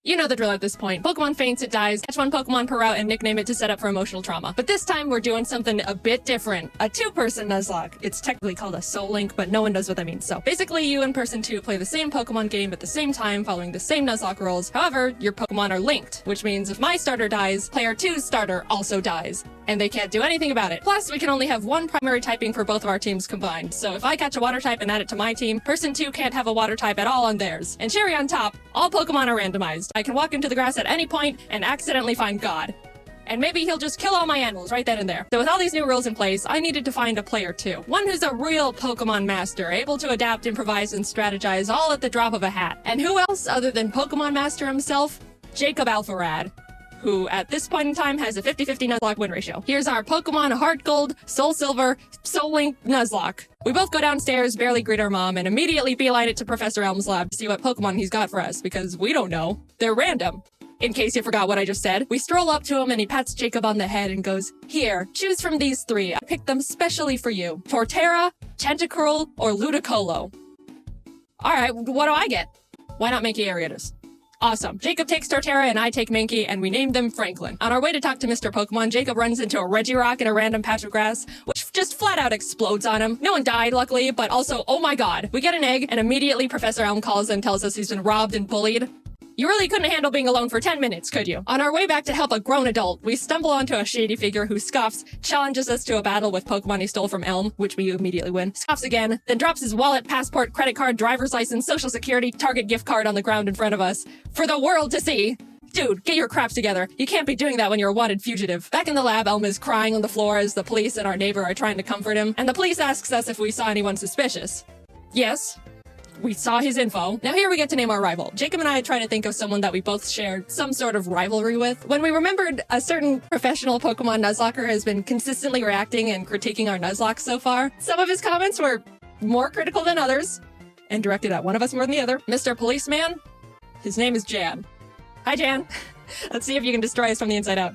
You know the drill at this point. Pokemon faints, it dies, catch one Pokemon per route and nickname it to set up for emotional trauma. But this time we're doing something a bit different. A two-person Nuzlocke. It's technically called a Soul Link, but no one knows what that means. So basically you and person 2 play the same Pokemon game at the same time, following the same Nuzlocke rules. However, your Pokemon are linked, which means if my starter dies, player 2's starter also dies. And they can't do anything about it. Plus, we can only have one primary typing for both of our teams combined. So if I catch a water type and add it to my team, person 2 can't have a water type at all on theirs. And cherry on top, all Pokemon are randomized. I can walk into the grass at any point and accidentally find God. And maybe he'll just kill all my animals right then and there. So with all these new rules in place, I needed to find a player 2. One who's a real Pokemon master, able to adapt, improvise, and strategize all at the drop of a hat. And who else other than Pokemon Master himself? Jacob Alpharad, who at this point in time has a 50-50 Nuzlocke win ratio. Here's our Pokemon Heart Gold, Soul Silver, Soul Link Nuzlocke. We both go downstairs, barely greet our mom, and immediately beeline it to Professor Elm's lab to see what Pokemon he's got for us, because we don't know. They're random. In case you forgot what I just said, we stroll up to him and he pats Jacob on the head and goes, "Here, choose from these 3. I picked them specially for you. Torterra, Tentacruel, or Ludicolo." Alright, what do I get? Why not Mankey Ariatus? Awesome. Jacob takes Torterra and I take Mankey, and we named them Franklin. On our way to talk to Mr. Pokemon, Jacob runs into a Regirock in a random patch of grass, which just flat out explodes on him. No one died, luckily, but also, oh my god. We get an egg, and immediately Professor Elm calls and tells us he's been robbed and bullied. You really couldn't handle being alone for 10 minutes, could you? On our way back to help a grown adult, we stumble onto a shady figure who scoffs, challenges us to a battle with Pokemon he stole from Elm, which we immediately win, scoffs again, then drops his wallet, passport, credit card, driver's license, social security, Target gift card on the ground in front of us, for the world to see. Dude, get your crap together. You can't be doing that when you're a wanted fugitive. Back in the lab, Elm is crying on the floor as the police and our neighbor are trying to comfort him, and the police asks us if we saw anyone suspicious. Yes. We saw his info. Now here we get to name our rival. Jacob and I try to think of someone that we both shared some sort of rivalry with. When we remembered a certain professional Pokemon Nuzlocker has been consistently reacting and critiquing our Nuzlocke so far, some of his comments were more critical than others, and directed at one of us more than the other. Mr. Policeman, his name is Jan. Hi, Jan. Let's see if you can destroy us from the inside out.